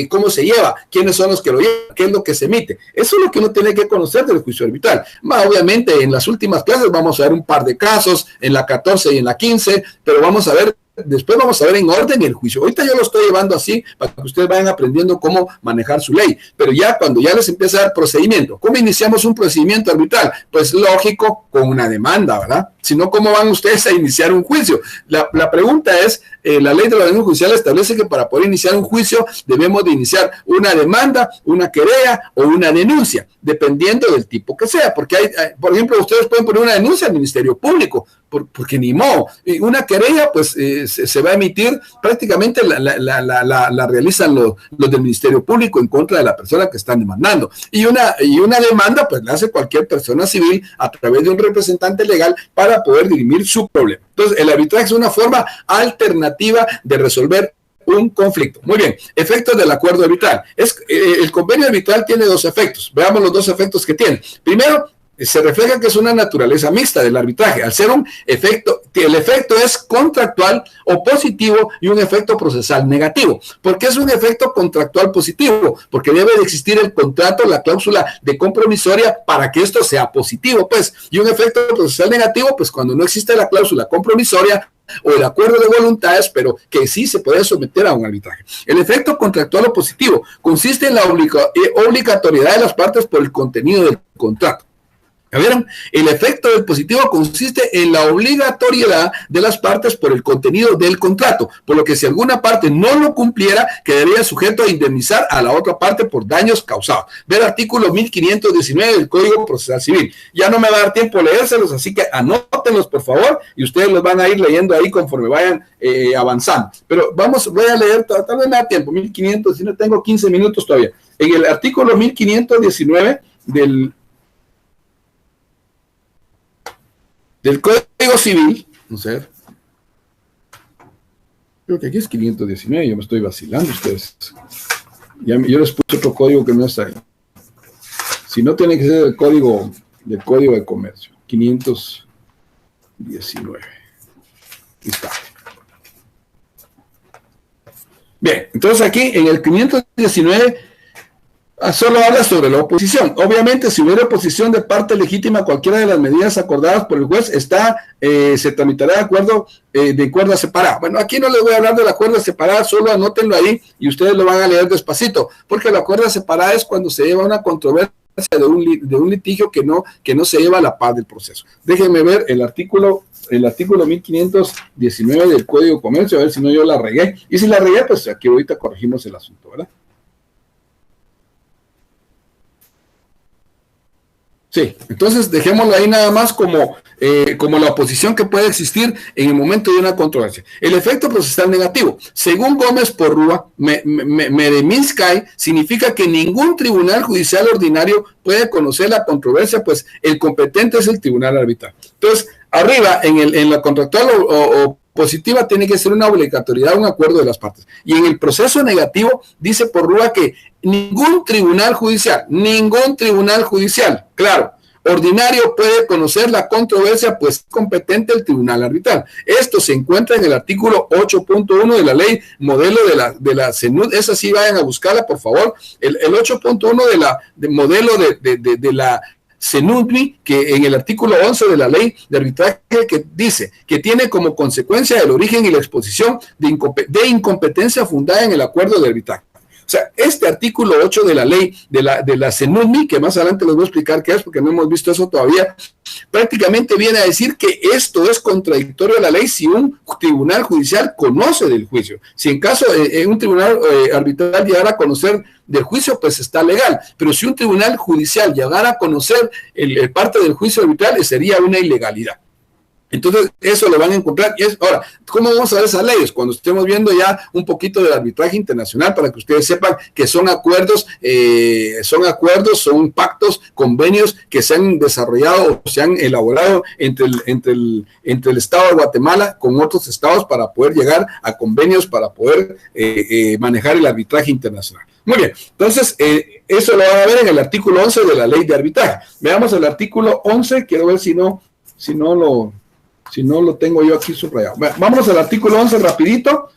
¿Cómo se lleva? ¿Quiénes son los que lo llevan? ¿Qué es lo que se emite? Eso es lo que uno tiene que conocer del juicio arbitral. Más obviamente, en las últimas clases vamos a ver un par de casos, en la 14 y en la 15, pero vamos a ver, después vamos a ver en orden el juicio. Ahorita yo lo estoy llevando así para que ustedes vayan aprendiendo cómo manejar su ley, pero ya cuando ya les empieza a dar procedimiento, ¿cómo iniciamos un procedimiento arbitral? Pues lógico, con una demanda, ¿verdad? Si no, ¿cómo van ustedes a iniciar un juicio? La pregunta es, la ley de la denuncia judicial establece que para poder iniciar un juicio debemos de iniciar una demanda, una querella o una denuncia, dependiendo del tipo que sea, porque hay, por ejemplo, ustedes pueden poner una denuncia al Ministerio Público, porque ni modo. Una querella, pues, se va a emitir, prácticamente la realizan los del Ministerio Público en contra de la persona que están demandando. Y una demanda, pues, la hace cualquier persona civil a través de un representante legal para poder dirimir su problema. Entonces, el arbitraje es una forma alternativa de resolver un conflicto. Muy bien, efectos del acuerdo arbitral. El convenio arbitral tiene dos efectos. Veamos los dos efectos que tiene. Primero, se refleja que es una naturaleza mixta del arbitraje. Al ser un efecto, el efecto es contractual o positivo y un efecto procesal negativo. ¿Por qué es un efecto contractual positivo? Porque debe de existir el contrato, la cláusula de compromisoria para que esto sea positivo, pues. Y un efecto procesal negativo, pues cuando no existe la cláusula compromisoria o el acuerdo de voluntades, pero que sí se puede someter a un arbitraje. El efecto contractual o positivo consiste en la obligatoriedad de las partes por el contenido del contrato. ¿Ya vieron? El efecto del positivo consiste en la obligatoriedad de las partes por el contenido del contrato, por lo que si alguna parte no lo cumpliera, quedaría sujeto a indemnizar a la otra parte por daños causados. Ve el artículo 1519 del Código Procesal Civil. Ya no me va a dar tiempo a leérselos, así que anótenlos, por favor, y ustedes los van a ir leyendo ahí conforme vayan avanzando. Pero voy a leer, tal vez me da tiempo, 1500, si no tengo 15 minutos todavía. En el artículo 1519 del Código Civil, no sé, creo que aquí es 519, yo me estoy vacilando ustedes. Yo les puse otro código que no está ahí. Si no, tiene que ser el código de comercio, 519. Aquí está. Bien, entonces aquí en el 519 solo habla sobre la oposición. Obviamente, si hubiera oposición de parte legítima a cualquiera de las medidas acordadas por el juez, se tramitará de acuerdo separado. Bueno, aquí no les voy a hablar del acuerdo separado, solo anótenlo ahí y ustedes lo van a leer despacito, porque el acuerdo separado es cuando se lleva una controversia de un litigio que no se lleva a la paz del proceso. Déjenme ver el artículo 1519 del Código de Comercio, a ver si no yo la regué. Y si la regué, pues aquí ahorita corregimos el asunto, ¿verdad? Sí, entonces dejémoslo ahí nada más como la oposición que puede existir en el momento de una controversia. El efecto procesal negativo. Según Gómez Porrúa, Medeminsky, significa que ningún tribunal judicial ordinario puede conocer la controversia, pues el competente es el tribunal arbitral. Entonces, arriba, en la contractual o positiva tiene que ser una obligatoriedad, un acuerdo de las partes. Y en el proceso negativo dice por Rúa que ningún tribunal judicial, claro, ordinario puede conocer la controversia, pues es competente el tribunal arbitral. Esto se encuentra en el artículo 8.1 de la ley modelo de la CENUD. Esa sí vayan a buscarla, por favor. El 8.1 de modelo de la CENUDMI, que en el artículo 11 de la ley de arbitraje, que dice que tiene como consecuencia el origen y la exposición de incompetencia fundada en el acuerdo de arbitraje. O sea, este artículo 8 de la ley de la CENUDMI, que más adelante les voy a explicar qué es, porque no hemos visto eso todavía, prácticamente viene a decir que esto es contradictorio a la ley si un tribunal judicial conoce del juicio. Si en caso un tribunal arbitral llegara a conocer del juicio, pues está legal. Pero si un tribunal judicial llegara a conocer el parte del juicio arbitral, sería una ilegalidad. Entonces, eso lo van a encontrar. Ahora, ¿cómo vamos a ver esas leyes? Cuando estemos viendo ya un poquito del arbitraje internacional, para que ustedes sepan que son acuerdos, son pactos, convenios que se han desarrollado o se han elaborado entre el Estado de Guatemala con otros estados para poder llegar a convenios para poder manejar el arbitraje internacional. Muy bien, entonces, eso lo van a ver en el artículo 11 de la ley de arbitraje. Veamos el artículo 11, quiero ver si no lo tengo yo aquí subrayado. Vamos al artículo 11 rapidito.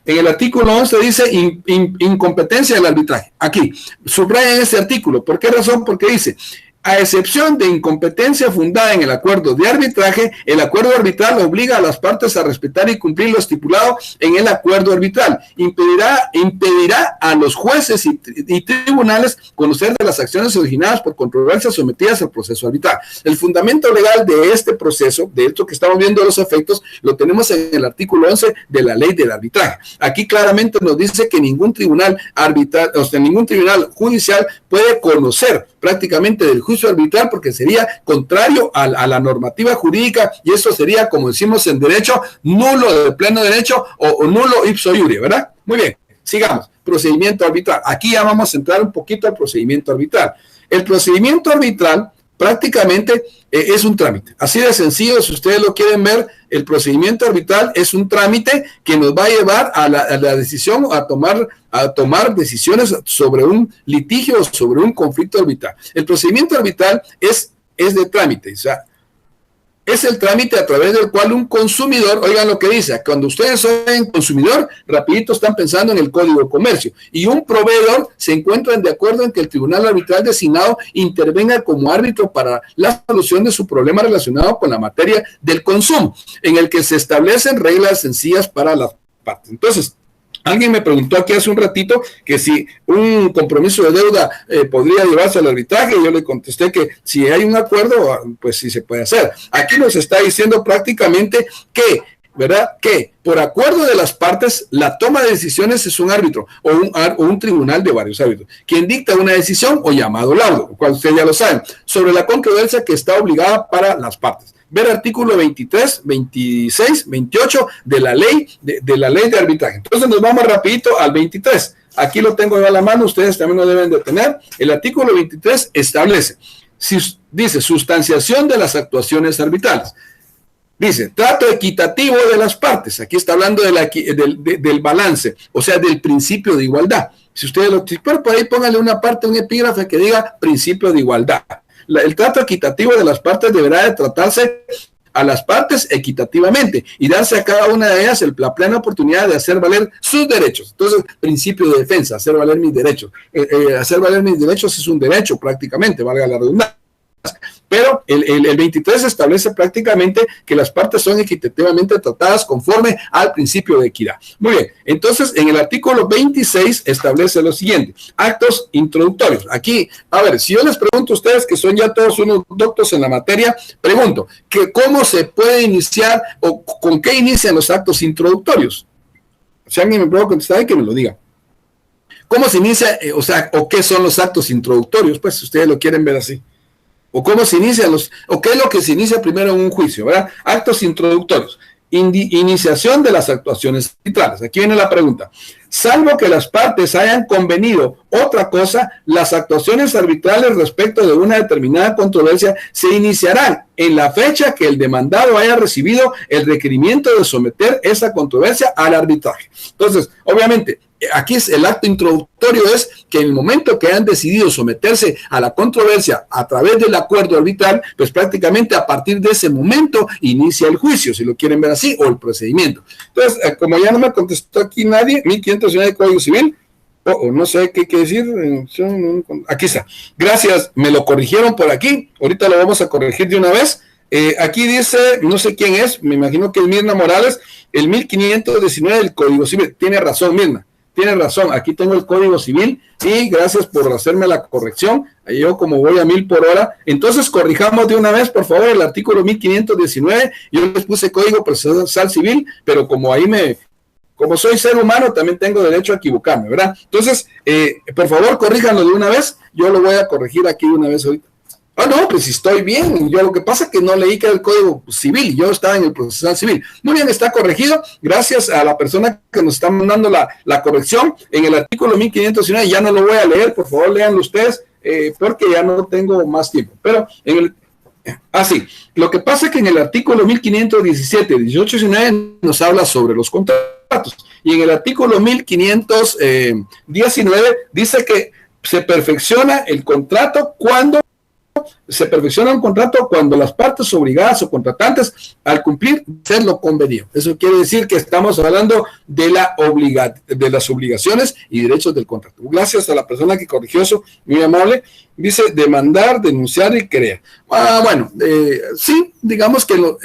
En el artículo 11 dice incompetencia del arbitraje. Aquí, subrayan ese artículo. ¿Por qué razón? Porque dice, a excepción de incompetencia fundada en el acuerdo de arbitraje, el acuerdo arbitral obliga a las partes a respetar y cumplir lo estipulado en el acuerdo arbitral. Impedirá a los jueces y tribunales conocer de las acciones originadas por controversias sometidas al proceso arbitral. El fundamento legal de este proceso, de esto que estamos viendo los efectos, lo tenemos en el artículo 11 de la ley del arbitraje. Aquí claramente nos dice que ningún tribunal arbitral, o sea, ningún tribunal judicial puede conocer prácticamente del juicio arbitral, porque sería contrario a la normativa jurídica, y eso sería, como decimos en derecho, nulo de pleno derecho o nulo ipso iure, ¿verdad? Muy bien, sigamos. Procedimiento arbitral. Aquí ya vamos a entrar un poquito al procedimiento arbitral. El procedimiento arbitral prácticamente es un trámite. Así de sencillo, si ustedes lo quieren ver, el procedimiento arbitral es un trámite que nos va a llevar a la decisión, a tomar decisiones sobre un litigio, sobre un conflicto arbitral. El procedimiento arbitral es de trámite, o sea, es el trámite a través del cual un consumidor, oigan lo que dice, cuando ustedes son consumidor, rapidito están pensando en el Código de Comercio, y un proveedor se encuentran de acuerdo en que el tribunal arbitral designado intervenga como árbitro para la solución de su problema relacionado con la materia del consumo, en el que se establecen reglas sencillas para las partes. Entonces, alguien me preguntó aquí hace un ratito que si un compromiso de deuda podría llevarse al arbitraje, y yo le contesté que si hay un acuerdo, pues sí se puede hacer. Aquí nos está diciendo prácticamente que, ¿verdad? Que por acuerdo de las partes, la toma de decisiones es un árbitro o un tribunal de varios árbitros, quien dicta una decisión o llamado laudo, lo cual ustedes ya lo saben, sobre la controversia que está obligada para las partes. Ver artículo 23, 26, 28 de la ley de arbitraje. Entonces nos vamos rapidito al 23. Aquí lo tengo yo a la mano, ustedes también lo deben de tener. El artículo 23 establece, dice, sustanciación de las actuaciones arbitrales. Dice, trato equitativo de las partes. Aquí está hablando del balance, o sea, del principio de igualdad. Si ustedes por ahí pónganle una parte, un epígrafe que diga principio de igualdad. El trato equitativo de las partes deberá de tratarse a las partes equitativamente y darse a cada una de ellas la plena oportunidad de hacer valer sus derechos. Entonces, principio de defensa, hacer valer mis derechos. Hacer valer mis derechos es un derecho prácticamente, valga la redundancia. Pero el 23 establece prácticamente que las partes son equitativamente tratadas conforme al principio de equidad. Muy bien, entonces en el artículo 26 establece lo siguiente, actos introductorios. Aquí, a ver, si yo les pregunto a ustedes que son ya todos unos doctos en la materia, pregunto, que ¿cómo se puede iniciar o con qué inician los actos introductorios? Si alguien me puede contestar, que me lo diga. ¿Cómo se inicia, o qué son los actos introductorios? Pues si ustedes lo quieren ver así. O cómo se inician o qué es lo que se inicia primero en un juicio, ¿verdad? Actos introductorios. Iniciación de las actuaciones arbitrales. Aquí viene la pregunta. salvo que las partes hayan convenido otra cosa, las actuaciones arbitrales respecto de una determinada controversia se iniciarán en la fecha que el demandado haya recibido el requerimiento de someter esa controversia al arbitraje. Entonces, obviamente, aquí es el acto introductorio, es que en el momento que han decidido someterse a la controversia a través del acuerdo arbitral, pues prácticamente a partir de ese momento inicia el juicio, si lo quieren ver así, o el procedimiento. Entonces, como ya no me contestó aquí nadie, 1509 de Código Civil, o no sé qué decir, aquí está. Gracias, me lo corrigieron por aquí, ahorita lo vamos a corregir de una vez. Aquí dice, no sé quién es, me imagino que es Mirna Morales, el 1519 del Código Civil. Tiene razón, Mirna. Tiene razón, aquí tengo el Código Civil y gracias por hacerme la corrección. Yo como voy a 1000 por hora, entonces corrijamos de una vez, por favor, el artículo 1519. Yo les puse Código Procesal Civil, pero como soy ser humano, también tengo derecho a equivocarme, ¿verdad? Entonces, por favor, corríjanlo de una vez. Yo lo voy a corregir aquí de una vez ahorita. Ah, no, pues estoy bien. Yo lo que pasa es que no leí que era el Código Civil, yo estaba en el Procesal Civil. Muy bien, está corregido. Gracias a la persona que nos está mandando la corrección. En el artículo 1519 ya no lo voy a leer, por favor, léanlo ustedes, porque ya no tengo más tiempo. Pero en el... sí, lo que pasa es que en el artículo 1517, 18 y 19 nos habla sobre los contratos. Y en el artículo 1519 dice que se perfecciona el contrato cuando las partes obligadas o contratantes al cumplir hacer lo convenido. Eso quiere decir que estamos hablando de de las obligaciones y derechos del contrato. Gracias a la persona que corrigió eso, muy amable. Dice demandar, denunciar y querer. Sí, digamos que lo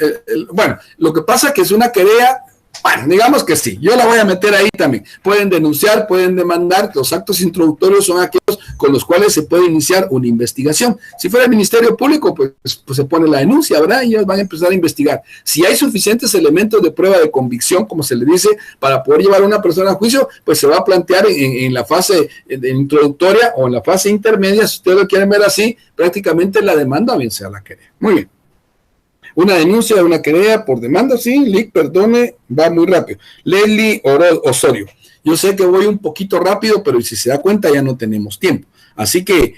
que pasa es que es una querella. Bueno, digamos que sí, yo la voy a meter ahí también. Pueden denunciar, pueden demandar, los actos introductorios son aquellos con los cuales se puede iniciar una investigación. Si fuera el Ministerio Público, pues se pone la denuncia, ¿verdad? Y ellos van a empezar a investigar. Si hay suficientes elementos de prueba de convicción, como se le dice, para poder llevar a una persona a juicio, pues se va a plantear en la fase introductoria o en la fase intermedia, si ustedes lo quieren ver así, prácticamente la demanda bien sea la querella. Muy bien. Una denuncia, una querella por demanda, sí, Lick, perdone, va muy rápido. Leslie Osorio, yo sé que voy un poquito rápido, pero si se da cuenta ya no tenemos tiempo. Así que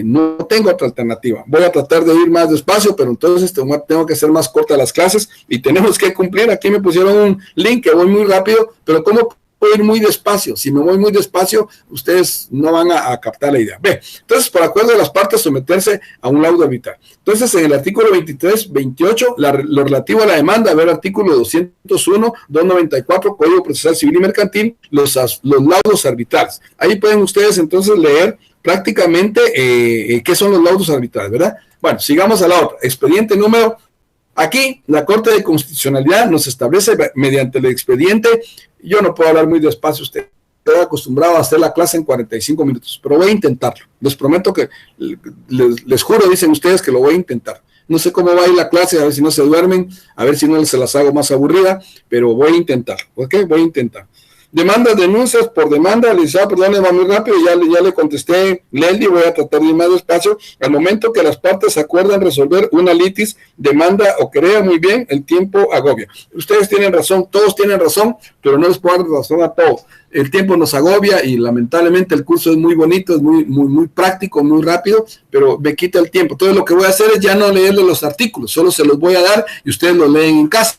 no tengo otra alternativa. Voy a tratar de ir más despacio, pero entonces tengo que hacer más cortas las clases y tenemos que cumplir. Aquí me pusieron un link que voy muy rápido, pero ¿cómo puedo ir muy despacio? Si me voy muy despacio, ustedes no van a captar la idea. Ve, entonces, por acuerdo de las partes, someterse a un laudo arbitral. Entonces, en el artículo 23, 28, lo relativo a la demanda, ver artículo 201, 294, Código Procesal Civil y Mercantil, los laudos arbitrales. Ahí pueden ustedes entonces leer prácticamente qué son los laudos arbitrales, ¿verdad? Bueno, sigamos a la otra. Expediente número... Aquí, la Corte de Constitucionalidad nos establece mediante el expediente, yo no puedo hablar muy despacio, usted está acostumbrado a hacer la clase en 45 minutos, pero voy a intentarlo. Les prometo que, les juro, dicen ustedes que lo voy a intentar. No sé cómo va a ir la clase, a ver si no se duermen, a ver si no se las hago más aburrida, pero voy a intentar, ¿ok? Voy a intentar. Demandas, denuncias por demanda, licenciado, perdón, va muy rápido, ya le contesté, Leslie, voy a tratar de ir más despacio. Al momento que las partes acuerdan resolver una litis, demanda o querella, muy bien, el tiempo agobia. Ustedes tienen razón, todos tienen razón, pero no les puedo dar razón a todos. El tiempo nos agobia y lamentablemente el curso es muy bonito, es muy práctico, muy rápido, pero me quita el tiempo. Entonces lo que voy a hacer es ya no leerle los artículos, solo se los voy a dar y ustedes los leen en casa,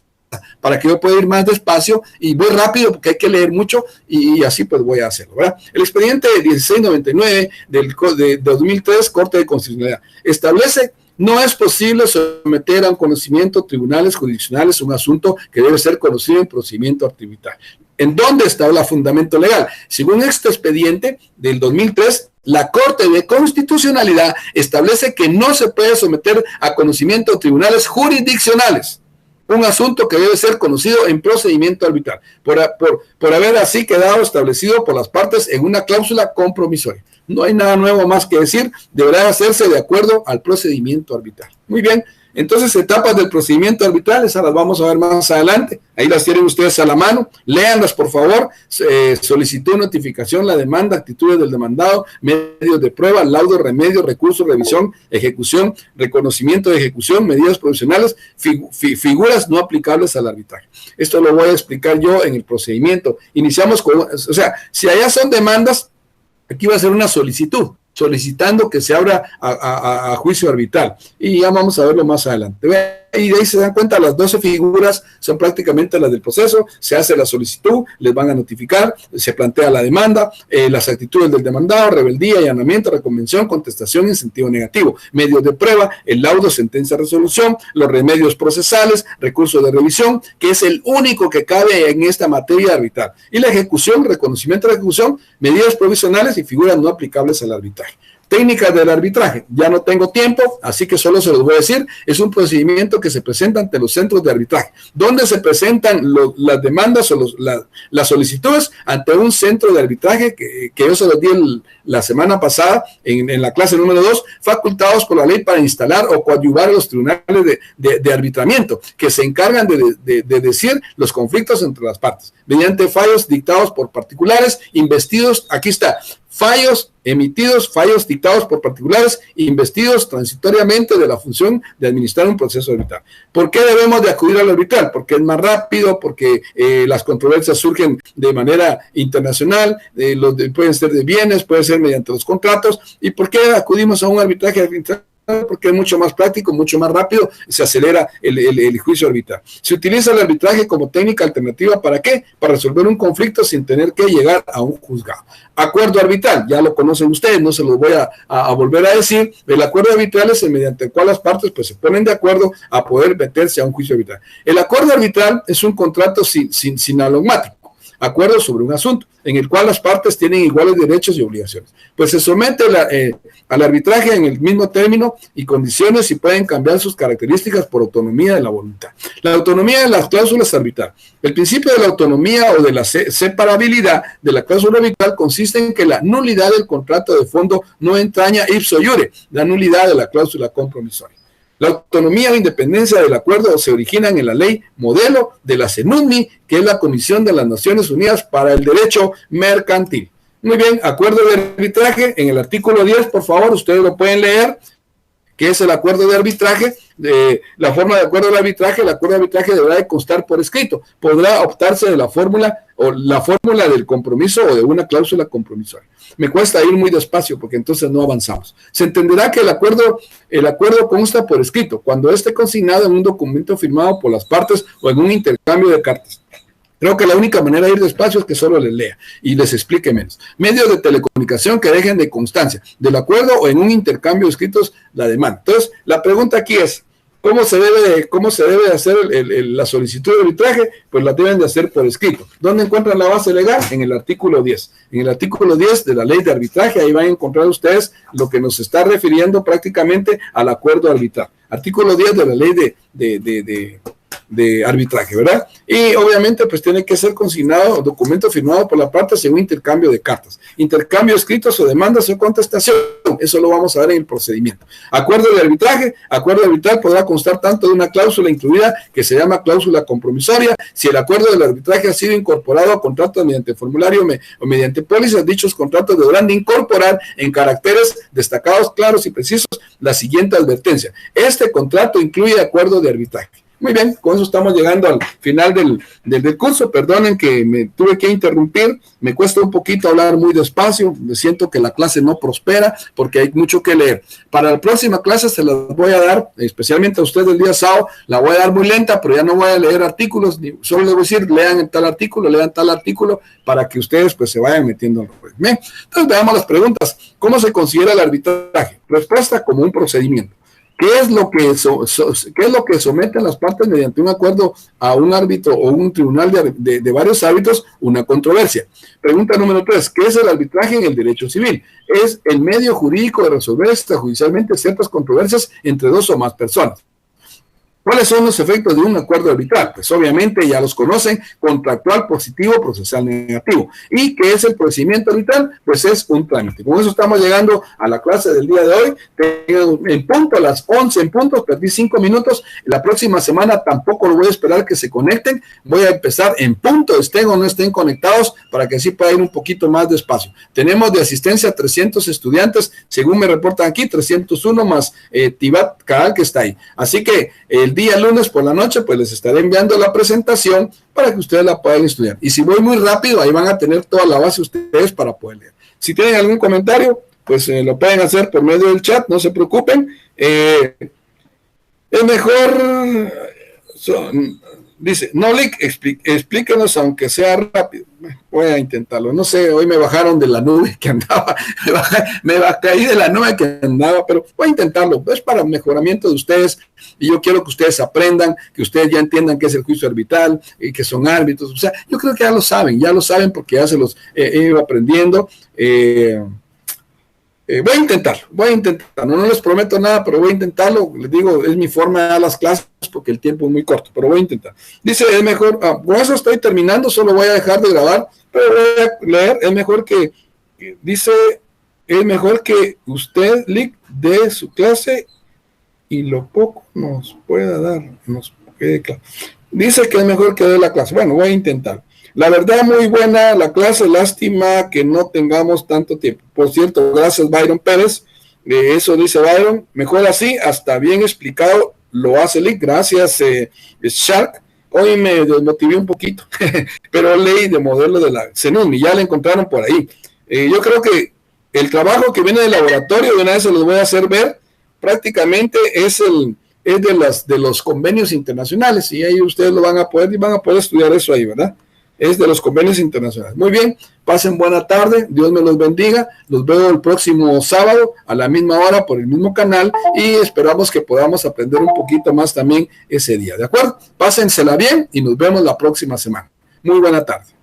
para que yo pueda ir más despacio y voy rápido porque hay que leer mucho y así pues voy a hacerlo, ¿verdad? El expediente 1699 de 2003, Corte de Constitucionalidad, establece: no es posible someter a un conocimiento tribunales jurisdiccionales un asunto que debe ser conocido en procedimiento arbitral. ¿En dónde está el fundamento legal? Según este expediente del 2003, la Corte de Constitucionalidad establece que no se puede someter a conocimiento de tribunales jurisdiccionales un asunto que debe ser conocido en procedimiento arbitral, por haber así quedado establecido por las partes en una cláusula compromisoria. no hay nada nuevo más que decir, deberá hacerse de acuerdo al procedimiento arbitral. Muy bien. Entonces, etapas del procedimiento arbitral, esas las vamos a ver más adelante. Ahí las tienen ustedes a la mano. Léanlas, por favor. Solicitud, notificación, la demanda, actitudes del demandado, medios de prueba, laudo, remedio, recurso, revisión, ejecución, reconocimiento de ejecución, medidas provisionales, figuras no aplicables al arbitraje. Esto lo voy a explicar yo en el procedimiento. Iniciamos con, o sea, si allá son demandas, aquí va a ser una solicitud, solicitando que se abra a juicio arbitral. Y ya vamos a verlo más adelante. Y de ahí se dan cuenta, las 12 figuras son prácticamente las del proceso, se hace la solicitud, les van a notificar, se plantea la demanda, las actitudes del demandado, rebeldía, allanamiento, reconvención, contestación en sentido negativo, medios de prueba, el laudo, sentencia, resolución, los remedios procesales, recurso de revisión, que es el único que cabe en esta materia arbitral, y la ejecución, reconocimiento de ejecución, medidas provisionales y figuras no aplicables al arbitraje. Técnicas del arbitraje, ya no tengo tiempo, así que solo se los voy a decir, es un procedimiento que se presenta ante los centros de arbitraje, donde se presentan las demandas o las solicitudes ante un centro de arbitraje que yo se los di la semana pasada en la clase número 2, facultados por la ley para instalar o coadyuvar a los tribunales de arbitramiento, que se encargan de decir los conflictos entre las partes, mediante fallos dictados por particulares, investidos, aquí está, fallos emitidos, fallos dictados por particulares, investidos transitoriamente de la función de administrar un proceso arbitral. ¿Por qué debemos de acudir al arbitral? Porque es más rápido, porque las controversias surgen de manera internacional, pueden ser de bienes, pueden ser mediante los contratos. ¿Y por qué acudimos a un arbitraje arbitral? Porque es mucho más práctico, mucho más rápido, se acelera el juicio arbitral. Se utiliza el arbitraje como técnica alternativa, ¿para qué? Para resolver un conflicto sin tener que llegar a un juzgado. Acuerdo arbitral, ya lo conocen ustedes, no se los voy a volver a decir. El acuerdo arbitral es el mediante el cual las partes pues, se ponen de acuerdo a poder meterse a un juicio arbitral. El acuerdo arbitral es un contrato sinalogmático, acuerdo sobre un asunto, en el cual las partes tienen iguales derechos y obligaciones. Pues se somete al arbitraje en el mismo término y condiciones y pueden cambiar sus características por autonomía de la voluntad. La autonomía de las cláusulas arbitrales. El principio de la autonomía o de la separabilidad de la cláusula arbitral consiste en que la nulidad del contrato de fondo no entraña ipso iure la nulidad de la cláusula compromisoria. La autonomía o independencia del acuerdo se originan en la ley modelo de la CENUNMI, que es la Comisión de las Naciones Unidas para el Derecho Mercantil. Muy bien, acuerdo de arbitraje, en el artículo 10, por favor, ustedes lo pueden leer, que es el acuerdo de arbitraje, la forma de acuerdo de arbitraje. El acuerdo de arbitraje deberá de constar por escrito, podrá optarse de la fórmula o la fórmula del compromiso o de una cláusula compromisoria. Me cuesta ir muy despacio porque entonces no avanzamos. Se entenderá que el acuerdo consta por escrito, cuando esté consignado en un documento firmado por las partes o en un intercambio de cartas. Creo que la única manera de ir despacio es que solo les lea y les explique menos. Medios de telecomunicación que dejen de constancia del acuerdo o en un intercambio de escritos la demanda. Entonces, la pregunta aquí es, ¿cómo se debe hacer la solicitud de arbitraje? Pues la deben de hacer por escrito. ¿Dónde encuentran la base legal? En el artículo 10. En el artículo 10 de la ley de arbitraje, ahí van a encontrar ustedes lo que nos está refiriendo prácticamente al acuerdo arbitral. Artículo 10 de la ley de arbitraje, ¿verdad? Y obviamente pues tiene que ser consignado, documento firmado por la parte según intercambio de cartas, intercambio de escritos o demandas o contestación. Eso lo vamos a ver en el procedimiento. Acuerdo de arbitraje, acuerdo arbitral podrá constar tanto de una cláusula incluida que se llama cláusula compromisoria. Si el acuerdo del arbitraje ha sido incorporado a contratos mediante formulario o mediante pólizas, dichos contratos deberán de incorporar en caracteres destacados, claros y precisos la siguiente advertencia: este contrato incluye acuerdo de arbitraje. Muy bien, con eso estamos llegando al final del curso. Perdonen que me tuve que interrumpir, me cuesta un poquito hablar muy despacio, me siento que la clase no prospera porque hay mucho que leer. Para la próxima clase se las voy a dar, especialmente a ustedes el día sábado, la voy a dar muy lenta, pero ya no voy a leer artículos, solo les voy a decir, lean tal artículo, para que ustedes pues se vayan metiendo en el juego. Bien, entonces veamos las preguntas. ¿Cómo se considera el arbitraje? Respuesta: como un procedimiento. ¿Qué es lo que someten las partes mediante un acuerdo a un árbitro o un tribunal de varios árbitros? Una controversia. Pregunta número 3. ¿Qué es el arbitraje en el derecho civil? Es el medio jurídico de resolver extrajudicialmente ciertas controversias entre dos o más personas. ¿Cuáles son los efectos de un acuerdo arbitral? Pues obviamente ya los conocen: contractual positivo, procesal negativo. ¿Y qué es el procedimiento arbitral? Pues es un trámite. Con eso estamos llegando a la clase del día de hoy. En punto a las 11 en punto, perdí 5 minutos. La próxima semana tampoco lo voy a esperar que se conecten. Voy a empezar en punto, estén o no estén conectados, para que así pueda ir un poquito más despacio. Tenemos de asistencia 300 estudiantes, según me reportan aquí, 301 más Tibat Cabal, que está ahí. Así que el día lunes por la noche, pues les estaré enviando la presentación para que ustedes la puedan estudiar. Y si voy muy rápido, ahí van a tener toda la base ustedes para poder leer. Si tienen algún comentario, pues lo pueden hacer por medio del chat, no se preocupen. Es mejor, dice, no, Lick, explíquenos aunque sea rápido. Voy a intentarlo. No sé, hoy me bajaron de la nube que andaba, caí de la nube que andaba, pero voy a intentarlo. Es para mejoramiento de ustedes, y yo quiero que ustedes aprendan, que ustedes ya entiendan qué es el juicio arbitral y que son árbitros. O sea, yo creo que ya lo saben porque ya se los he ido aprendiendo. Voy a intentarlo, no les prometo nada, pero voy a intentarlo. Les digo, es mi forma de dar las clases porque el tiempo es muy corto, pero voy a intentar. Dice, es mejor, con eso estoy terminando, solo voy a dejar de grabar, pero voy a leer. Dice, es mejor que usted, Lick, dé su clase y lo poco nos pueda dar, nos quede claro. Dice que es mejor que dé la clase. Bueno, voy a intentar. La verdad, muy buena la clase, lástima que no tengamos tanto tiempo. Por cierto, gracias Byron Pérez, eso dice Byron, mejor así, hasta bien explicado, lo hace Lick. Gracias Shark. Hoy me desmotivé un poquito, pero leí de modelo de la CENUM y ya la encontraron por ahí. Yo creo que el trabajo que viene del laboratorio, de una vez se los voy a hacer ver, prácticamente es de los convenios internacionales, y ahí ustedes lo van a poder estudiar eso ahí, ¿verdad? Es de los convenios internacionales. Muy bien, pasen buena tarde, Dios me los bendiga, los veo el próximo sábado a la misma hora por el mismo canal, y esperamos que podamos aprender un poquito más también ese día, ¿de acuerdo? Pásensela bien y nos vemos la próxima semana. Muy buena tarde.